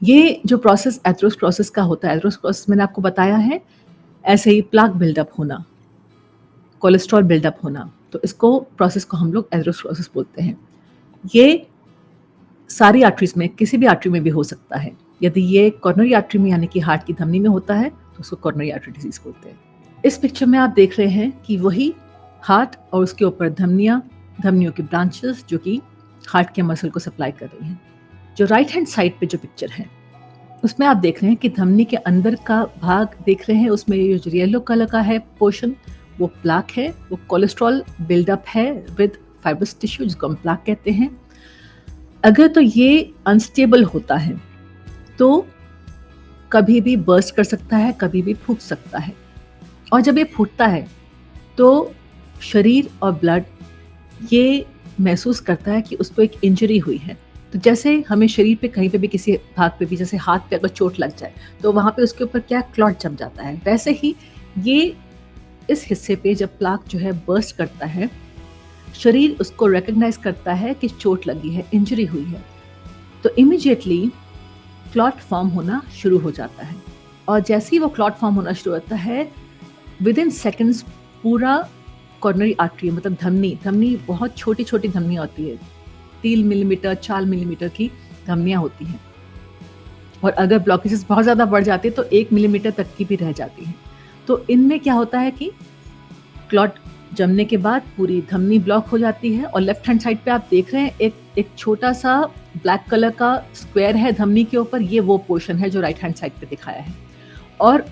ये जो process atherosclerosis का होता है, एथेरोस्क्लेरोसिस मैंने आपको बताया है, ऐसे ही प्लाक बिल्डअप होना, कोलेस्ट्रॉल बिल्डअप होना, तो इसको प्रोसेस को हम लोग एथेरोस्क्लेरोसिस बोलते हैं। ये सारी आर्टरीज़ में, किसी भी आर्टरी में भी हो सकता है। यदि ये कोरोनरी आर्टरी में यानी कि हार्ट की धमनी में होता है, तो उसको कोरोनरी आर्टरी डिजीज़ बोलते हैं। इस पिक्चर में आप देख रहे हैं कि वही हार्ट और उसके ऊपर धमनियाँ, धमनियों की ब्रांचेस जो कि हार्ट के मसल को सप्लाई कर रही हैं। जो राइट हैंड साइड पे जो पिक्चर है, उसमें आप देख रहे हैं कि धमनी के अंदर का भाग देख रहे हैं, उसमें ये जो येलो कलर का है पोर्शन, वो प्लाक है, वो कोलेस्ट्रॉल बिल्डअप है विद फाइब्रस टिश्यू, जिसको हम प्लाक कहते हैं। अगर तो ये अनस्टेबल होता है तो कभी भी बर्स्ट कर सकता है, कभी भी फूट सकता है। और जब ये फूटता है तो शरीर और ब्लड ये महसूस करता है कि उसको एक इंजरी हुई है। तो जैसे हमें शरीर पे कहीं पे भी किसी भाग पे भी, जैसे हाथ पे अगर चोट लग जाए तो वहाँ पे उसके ऊपर क्या क्लॉट जम जाता है, वैसे ही ये इस हिस्से पे जब प्लाक जो है बर्स्ट करता है, शरीर उसको रिकॉग्नाइज करता है कि चोट लगी है, इंजरी हुई है, तो इमीडिएटली क्लॉट फॉर्म होना शुरू हो जाता है। और जैसे ही वो क्लॉट फॉर्म होना शुरू होता है, विद इन सेकेंड्स पूरा कोरोनरी आर्टरी, मतलब धमनी बहुत छोटी छोटी धमनियाँ होती है, 3 मिलीमीटर 4 मिलीमीटर की धमनियाँ होती हैं, और अगर ब्लॉकेजेस बहुत ज़्यादा बढ़ जाते हैं तो 1 मिलीमीटर तक की भी रह जाती हैं। तो इनमें क्या होता है कि क्लॉट जमने के बाद पूरी धमनी ब्लॉक हो जाती है, और लेफ्ट हैंड साइड पे आप देख रहे हैं एक छोटा सा ब्लैक कलर का स्क्वायर है धमनी के ऊपर, ये वो पोर्शन है जो राइट हैंड साइड पे दिखाया है। और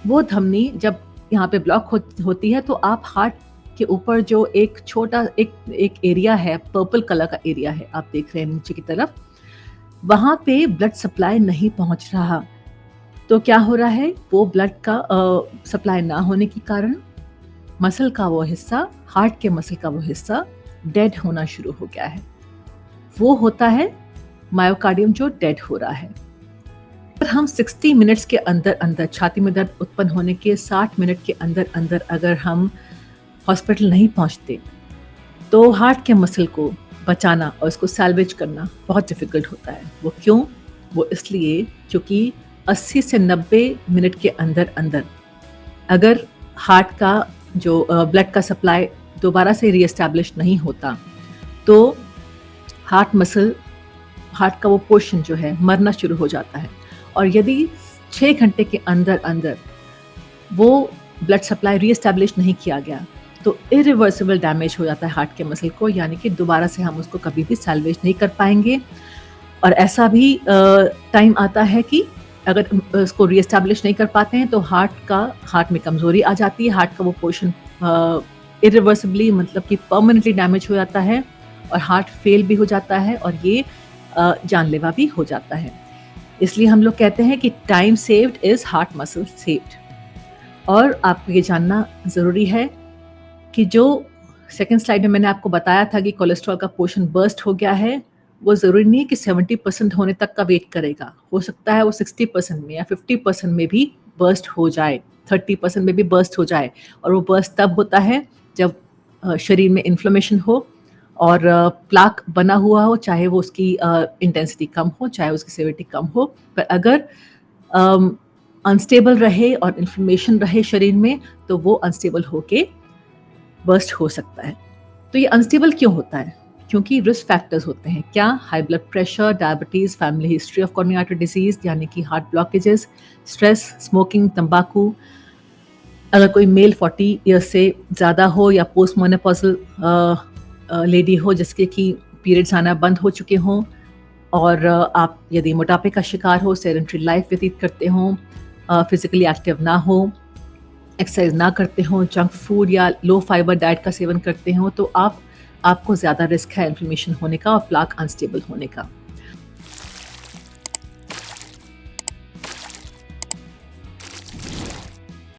वो धमनी जब यहाँ पे ब्लॉक होती है तो आप हार्ट के ऊपर जो एक छोटा एक एरिया है, पर्पल कलर का एरिया है, आप देख रहे हैं नीचे की तरफ, वहाँ पे ब्लड सप्लाई नहीं पहुँच रहा। तो क्या हो रहा है, वो ब्लड का सप्लाई ना होने के कारण मसल का वो हिस्सा, हार्ट के मसल का वो हिस्सा डेड होना शुरू हो गया है। वो होता है मायोकार्डियम जो डेड हो रहा है। पर हम 60 मिनट्स के अंदर अंदर, छाती में दर्द उत्पन्न होने के 60 मिनट के अंदर अंदर अगर हम हॉस्पिटल नहीं पहुंचते तो हार्ट के मसल को बचाना और इसको सैल्वेज करना बहुत डिफ़िकल्ट होता है। वो क्यों? वो इसलिए क्योंकि 80 से 90 मिनट के अंदर अंदर अगर हार्ट का जो ब्लड का सप्लाई दोबारा से रीएस्टैब्लिश नहीं होता तो हार्ट का वो पोर्शन जो है मरना शुरू हो जाता है। और यदि 6 घंटे के अंदर अंदर वो ब्लड सप्लाई रीएस्टैब्लिश नहीं किया गया तो इरिवर्सिबल डैमेज हो जाता है हार्ट के मसल को, यानी कि दोबारा से हम उसको कभी भी सैल्वेज नहीं कर पाएंगे। और ऐसा भी टाइम आता है कि अगर उसको रीएस्टैब्लिश नहीं कर पाते हैं तो हार्ट में कमज़ोरी आ जाती है, हार्ट का वो पोर्शन इरिवर्सिबली, मतलब कि परमानेंटली डैमेज हो जाता है और हार्ट फेल भी हो जाता है, और ये जानलेवा भी हो जाता है। इसलिए हम लोग कहते हैं कि time saved is heart muscle saved. और आपको ये जानना ज़रूरी है कि जो सेकंड स्लाइड में मैंने आपको बताया था कि कोलेस्ट्रॉल का पोर्शन बर्स्ट हो गया है, वो ज़रूरी नहीं है कि 70% होने तक का वेट करेगा। हो सकता है वो 60% में या 50% में भी बर्स्ट हो जाए, 30% में भी बर्स्ट हो जाए। और वो बर्स्ट तब होता है जब शरीर में इन्फ्लेमेशन हो और प्लाक बना हुआ हो, चाहे वो उसकी इंटेंसिटी कम हो, चाहे उसकी सेवेरिटी कम हो। पर अगर अनस्टेबल रहे और इन्फ्लेमेशन रहे शरीर में तो वो अनस्टेबल होके बर्स्ट हो सकता है। तो ये अनस्टेबल क्यों होता है? क्योंकि रिस्क फैक्टर्स होते हैं। क्या? High blood pressure, diabetes, family history of coronary artery disease यानी कि हार्ट ब्लॉकेजेस, स्ट्रेस, स्मोकिंग, तंबाकू, अगर कोई मेल 40 ईयर्स से ज़्यादा हो या पोस्ट मोनोपॉजल लेडी हो जिसके कि पीरियड्स आना बंद हो चुके हों, और आप यदि मोटापे का शिकार हो, सेडेंटरी लाइफ व्यतीत करते हों, फिजिकली एक्टिव ना हो, एक्सरसाइज ना करते हों, जंक फूड या लो फाइबर डाइट का सेवन करते हों, तो आपको ज़्यादा रिस्क है इन्फ्लेमेशन होने का और प्लाक अनस्टेबल होने का।